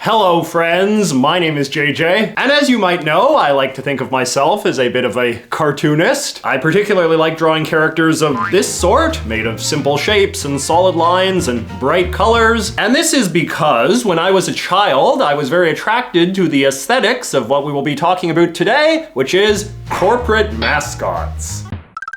Hello friends, my name is JJ, and as you might know, I like to think of myself as a bit of a cartoonist. I particularly like drawing characters of this sort, made of simple shapes and solid lines and bright colors. And this is because when I was a child, I was very attracted to the aesthetics of what we will be talking about today, which is corporate mascots.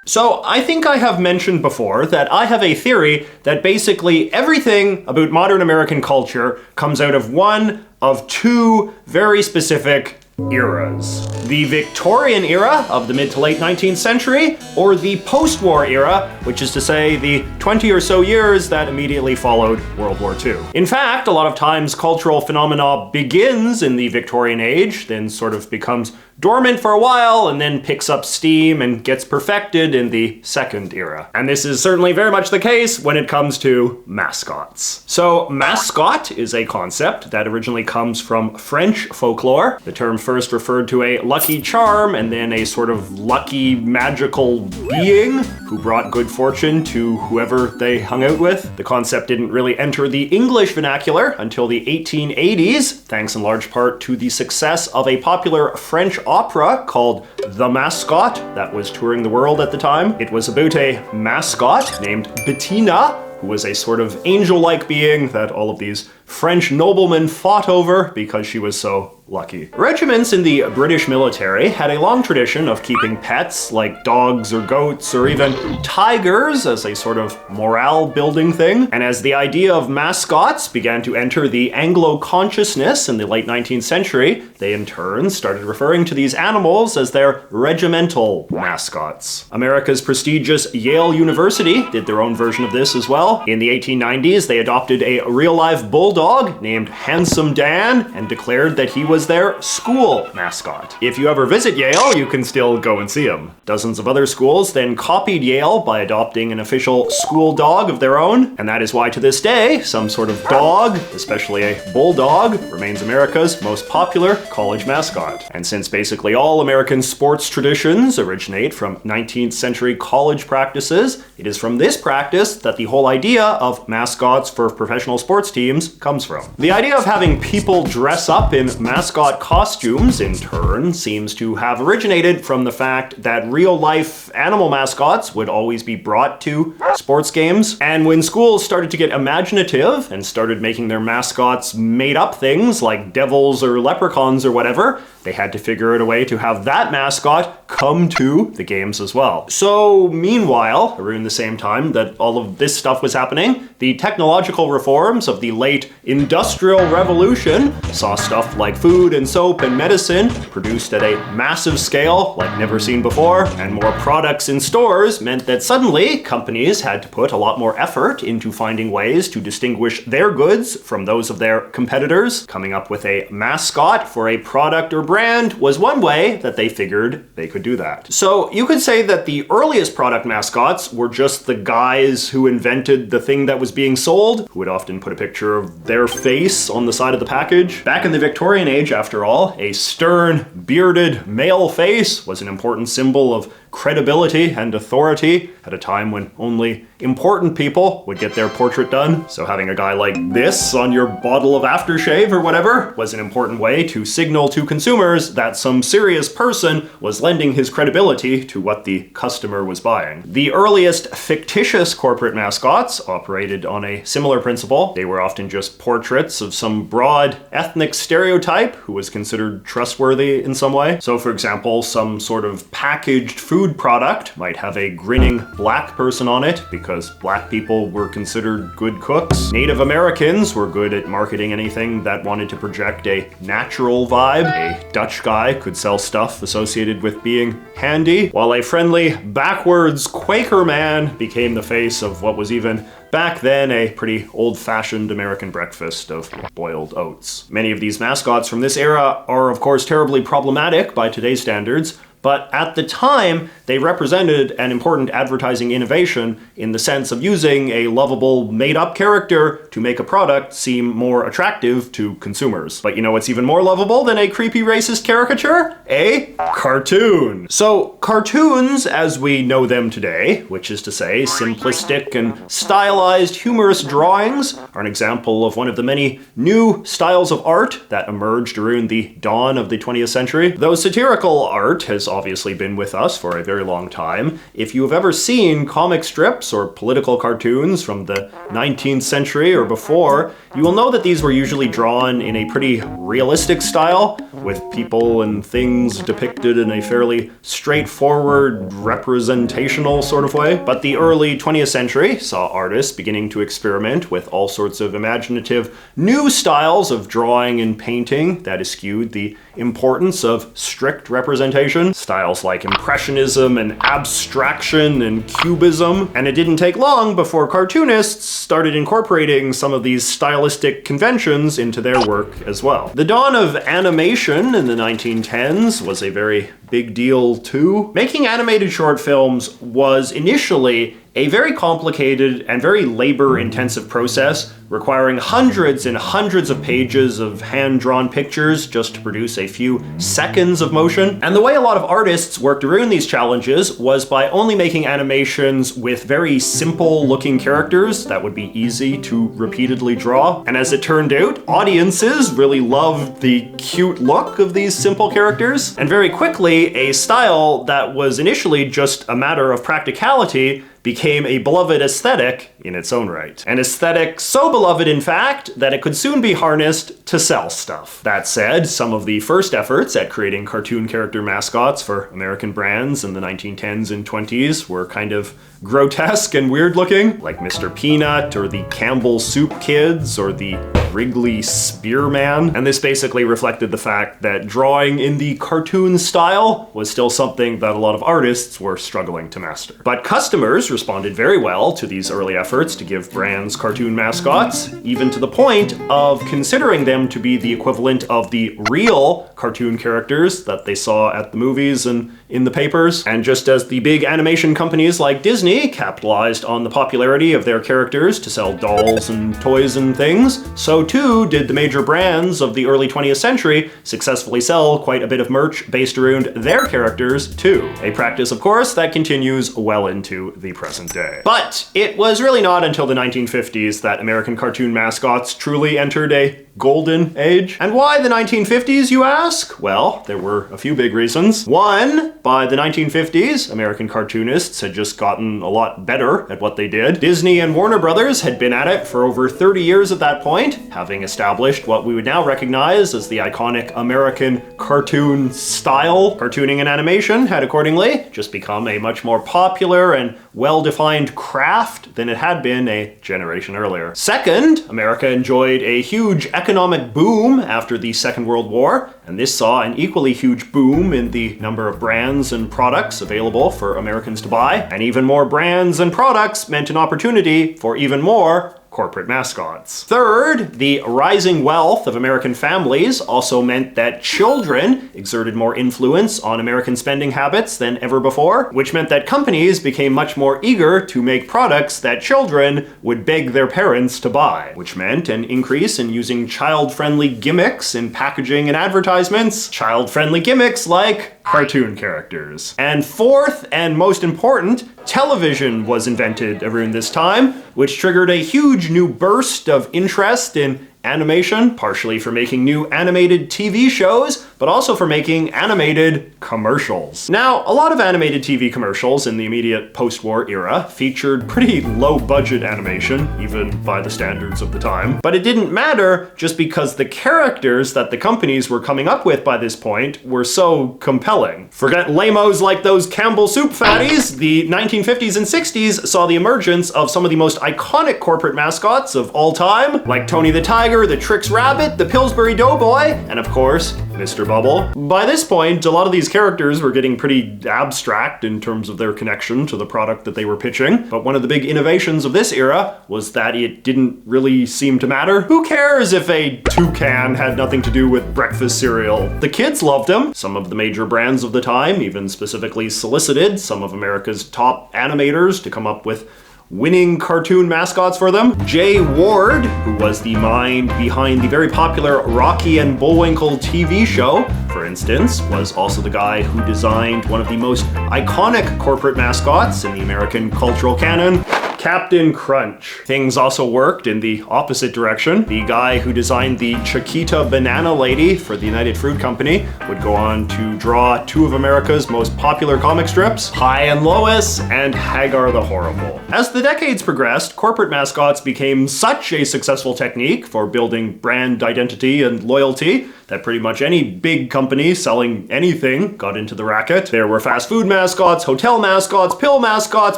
So I think I have mentioned before that I have a theory that basically everything about modern American culture comes out of one of two very specific eras. The Victorian era of the mid to late 19th century, or the post-war era, which is to say the 20 or so years that immediately followed World War II. In fact, a lot of times cultural phenomena begins in the Victorian age, then sort of becomes dormant for a while, and then picks up steam and gets perfected in the second era. And this is certainly very much the case when it comes to mascots. So mascot is a concept that originally comes from French folklore. The term first referred to a lucky charm and then a sort of lucky magical being who brought good fortune to whoever they hung out with. The concept didn't really enter the English vernacular until the 1880s, thanks in large part to the success of a popular French opera called The Mascot that was touring the world at the time. It was about a mascot named Bettina, who was a sort of angel-like being that all of these French noblemen fought over because she was so lucky. Regiments in the British military had a long tradition of keeping pets like dogs or goats or even tigers as a sort of morale-building thing. And as the idea of mascots began to enter the Anglo consciousness in the late 19th century, they in turn started referring to these animals as their regimental mascots. America's prestigious Yale University did their own version of this as well. In the 1890s, they adopted a real-life bulldog named Handsome Dan and declared that he was their school mascot. If you ever visit Yale, you can still go and see him. Dozens of other schools then copied Yale by adopting an official school dog of their own, and that is why to this day, some sort of dog, especially a bulldog, remains America's most popular college mascot. And since basically all American sports traditions originate from 19th century college practices, it is from this practice that the whole idea of mascots for professional sports teams comes from. The idea of having people dress up in mascot costumes, in turn, seems to have originated from the fact that real-life animal mascots would always be brought to sports games. And when schools started to get imaginative and started making their mascots made-up things like devils or leprechauns or whatever, they had to figure out a way to have that mascot come to the games as well. So meanwhile, around the same time that all of this stuff was happening, the technological reforms of the late Industrial Revolution saw stuff like food and soap and medicine produced at a massive scale like never seen before, and more products in stores meant that suddenly companies had to put a lot more effort into finding ways to distinguish their goods from those of their competitors. Coming up with a mascot for a product or brand was one way that they figured they could do that. So you could say that the earliest product mascots were just the guys who invented the thing that was being sold, who would often put a picture of their face on the side of the package. Back in the Victorian age, after all, a stern, bearded male face was an important symbol of credibility and authority at a time when only important people would get their portrait done. So having a guy like this on your bottle of aftershave or whatever was an important way to signal to consumers that some serious person was lending his credibility to what the customer was buying. The earliest fictitious corporate mascots operated on a similar principle. They were often just portraits of some broad ethnic stereotype who was considered trustworthy in some way. So for example, some sort of packaged food product might have a grinning black person on it because black people were considered good cooks. Native Americans were good at marketing anything that wanted to project a natural vibe. A Dutch guy could sell stuff associated with being handy, while a friendly, backwards Quaker man became the face of what was even back then a pretty old-fashioned American breakfast of boiled oats. Many of these mascots from this era are of course terribly problematic by today's standards, but at the time, they represented an important advertising innovation in the sense of using a lovable, made-up character to make a product seem more attractive to consumers. But you know what's even more lovable than a creepy racist caricature? A cartoon. So cartoons, as we know them today, which is to say simplistic and stylized humorous drawings, are an example of one of the many new styles of art that emerged around the dawn of the 20th century. Though satirical art has obviously been with us for a very long time, if you have ever seen comic strips or political cartoons from the 19th century or before, you will know that these were usually drawn in a pretty realistic style, with people and things depicted in a fairly straightforward, representational sort of way. But the early 20th century saw artists beginning to experiment with all sorts of imaginative new styles of drawing and painting that eschewed the importance of strict representation. Styles like Impressionism and abstraction and Cubism. And it didn't take long before cartoonists started incorporating some of these stylistic conventions into their work as well. The dawn of animation in the 1910s was a very big deal too. Making animated short films was initially a very complicated and very labor-intensive process, requiring hundreds and hundreds of pages of hand-drawn pictures just to produce a few seconds of motion. And the way a lot of artists worked around these challenges was by only making animations with very simple-looking characters that would be easy to repeatedly draw. And as it turned out, audiences really loved the cute look of these simple characters. And very quickly, a style that was initially just a matter of practicality became a beloved aesthetic in its own right. An aesthetic so beloved, in fact, that it could soon be harnessed to sell stuff. That said, some of the first efforts at creating cartoon character mascots for American brands in the 1910s and 20s were kind of grotesque and weird looking, like Mr. Peanut or the Campbell Soup Kids or the Wrigley Spearman. And this basically reflected the fact that drawing in the cartoon style was still something that a lot of artists were struggling to master. But customers responded very well to these early efforts to give brands cartoon mascots, even to the point of considering them to be the equivalent of the real cartoon characters that they saw at the movies and in the papers. And just as the big animation companies like Disney capitalized on the popularity of their characters to sell dolls and toys and things, so too did the major brands of the early 20th century successfully sell quite a bit of merch based around their characters too. A practice, of course, that continues well into the present day. But it was really not until the 1950s that American cartoon mascots truly entered a golden age. And why the 1950s, you ask? Well, there were a few big reasons. One, by the 1950s, American cartoonists had just gotten a lot better at what they did. Disney and Warner Brothers had been at it for over 30 years at that point, having established what we would now recognize as the iconic American cartoon style. Cartooning and animation had accordingly just become a much more popular and well-defined craft than it had been a generation earlier. Second, America enjoyed a huge economic boom after the Second World War, and this saw an equally huge boom in the number of brands and products available for Americans to buy. And even more brands and products meant an opportunity for even more corporate mascots. Third, the rising wealth of American families also meant that children exerted more influence on American spending habits than ever before, which meant that companies became much more eager to make products that children would beg their parents to buy, which meant an increase in using child-friendly gimmicks in packaging and advertisements. Child-friendly gimmicks like cartoon characters. And fourth, and most important, television was invented around this time, which triggered a huge new burst of interest in animation, partially for making new animated TV shows, but also for making animated commercials. Now, a lot of animated TV commercials in the immediate post-war era featured pretty low-budget animation, even by the standards of the time. But it didn't matter just because the characters that the companies were coming up with by this point were so compelling. Forget lamos like those Campbell Soup fatties, the 1950s and 60s saw the emergence of some of the most iconic corporate mascots of all time, like Tony the Tiger, Tiger, the Trix Rabbit, the Pillsbury Doughboy, and of course, Mr. Bubble. By this point, a lot of these characters were getting pretty abstract in terms of their connection to the product that they were pitching, but one of the big innovations of this era was that it didn't really seem to matter. Who cares if a toucan had nothing to do with breakfast cereal? The kids loved him. Some of the major brands of the time even specifically solicited some of America's top animators to come up with winning cartoon mascots for them. Jay Ward, who was the mind behind the very popular Rocky and Bullwinkle TV show, for instance, was also the guy who designed one of the most iconic corporate mascots in the American cultural canon, Captain Crunch. Things also worked in the opposite direction. The guy who designed the Chiquita Banana Lady for the United Fruit Company would go on to draw two of America's most popular comic strips, Hi and Lois and Hagar the Horrible. As the decades progressed, corporate mascots became such a successful technique for building brand identity and loyalty that pretty much any big company selling anything got into the racket. There were fast food mascots, hotel mascots, pill mascots,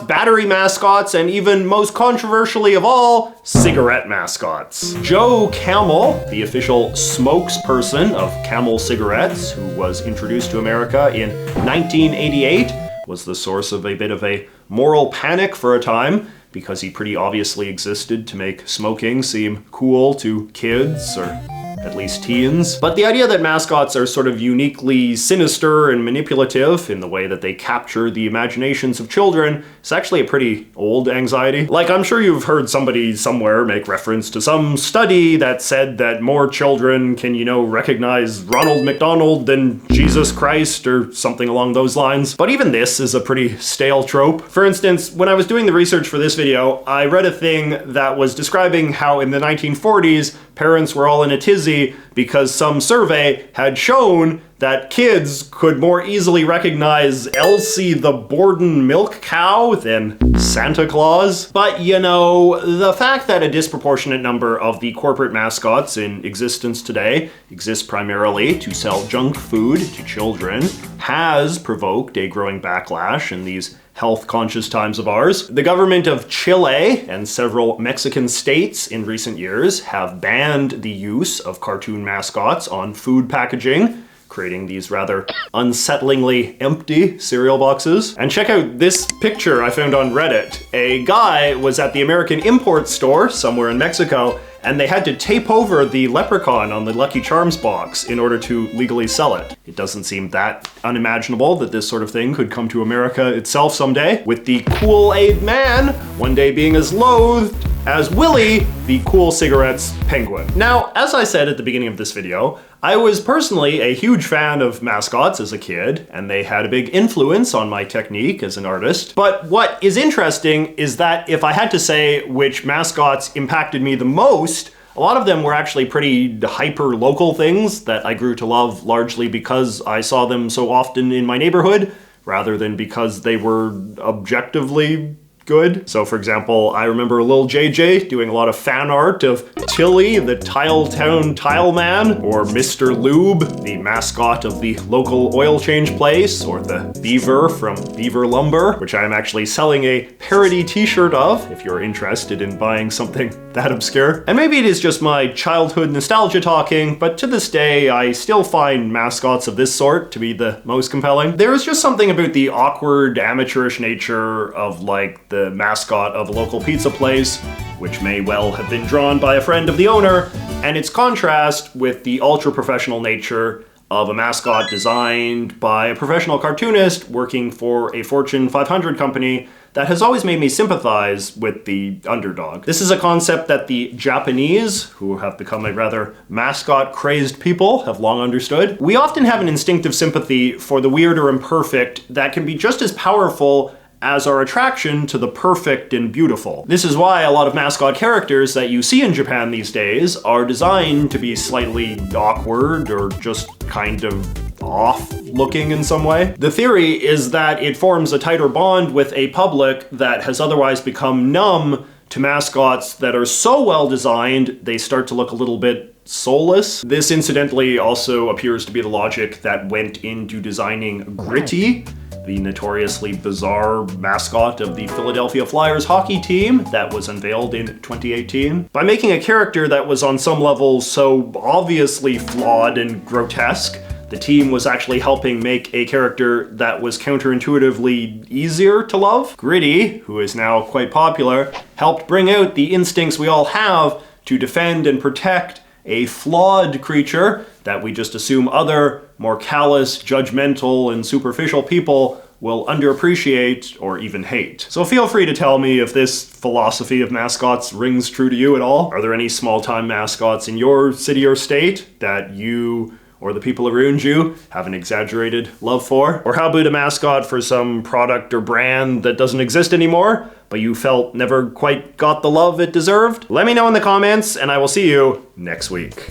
battery mascots, and even most controversially of all, cigarette mascots. Joe Camel, the official spokesperson of Camel cigarettes, who was introduced to America in 1988, was the source of a bit of a moral panic for a time, because he pretty obviously existed to make smoking seem cool to kids, or at least teens. But the idea that mascots are sort of uniquely sinister and manipulative in the way that they capture the imaginations of children is actually a pretty old anxiety. Like, I'm sure you've heard somebody somewhere make reference to some study that said that more children can, recognize Ronald McDonald than Jesus Christ or something along those lines. But even this is a pretty stale trope. For instance, when I was doing the research for this video, I read a thing that was describing how in the 1940s, parents were all in a tizzy because some survey had shown that kids could more easily recognize Elsie the Borden milk cow than Santa Claus. But the fact that a disproportionate number of the corporate mascots in existence today exist primarily to sell junk food to children has provoked a growing backlash in these health-conscious times of ours. The government of Chile and several Mexican states in recent years have banned the use of cartoon mascots on food packaging, creating these rather unsettlingly empty cereal boxes. And check out this picture I found on Reddit. A guy was at the American import store somewhere in Mexico, and they had to tape over the leprechaun on the Lucky Charms box in order to legally sell it. It doesn't seem that unimaginable that this sort of thing could come to America itself someday, with the Kool-Aid Man one day being as loathed as Willie, the Cool Cigarettes penguin. Now, as I said at the beginning of this video, I was personally a huge fan of mascots as a kid, and they had a big influence on my technique as an artist. But what is interesting is that if I had to say which mascots impacted me the most, a lot of them were actually pretty hyper-local things that I grew to love largely because I saw them so often in my neighborhood, rather than because they were objectively good. So for example, I remember little JJ doing a lot of fan art of Tilly, the Tiletown Tile Man, or Mr. Lube, the mascot of the local oil change place, or the Beaver from Beaver Lumber, which I am actually selling a parody t-shirt of, if you're interested in buying something that obscure. And maybe it is just my childhood nostalgia talking, but to this day, I still find mascots of this sort to be the most compelling. There is just something about the awkward, amateurish nature of like the mascot of a local pizza place, which may well have been drawn by a friend of the owner, and its contrast with the ultra-professional nature of a mascot designed by a professional cartoonist working for a Fortune 500 company that has always made me sympathize with the underdog. This is a concept that the Japanese, who have become a rather mascot-crazed people, have long understood. We often have an instinctive sympathy for the weird or imperfect that can be just as powerful as our attraction to the perfect and beautiful. This is why a lot of mascot characters that you see in Japan these days are designed to be slightly awkward or just kind of off-looking in some way. The theory is that it forms a tighter bond with a public that has otherwise become numb to mascots that are so well designed they start to look a little bit soulless. This incidentally also appears to be the logic that went into designing Gritty, the notoriously bizarre mascot of the Philadelphia Flyers hockey team that was unveiled in 2018. By making a character that was on some level so obviously flawed and grotesque, the team was actually helping make a character that was counterintuitively easier to love. Gritty, who is now quite popular, helped bring out the instincts we all have to defend and protect a flawed creature that we just assume other, more callous, judgmental, and superficial people will underappreciate or even hate. So feel free to tell me if this philosophy of mascots rings true to you at all. Are there any small-time mascots in your city or state that you or the people around you have an exaggerated love for? Or how about a mascot for some product or brand that doesn't exist anymore, but you felt never quite got the love it deserved? Let me know in the comments, and I will see you next week.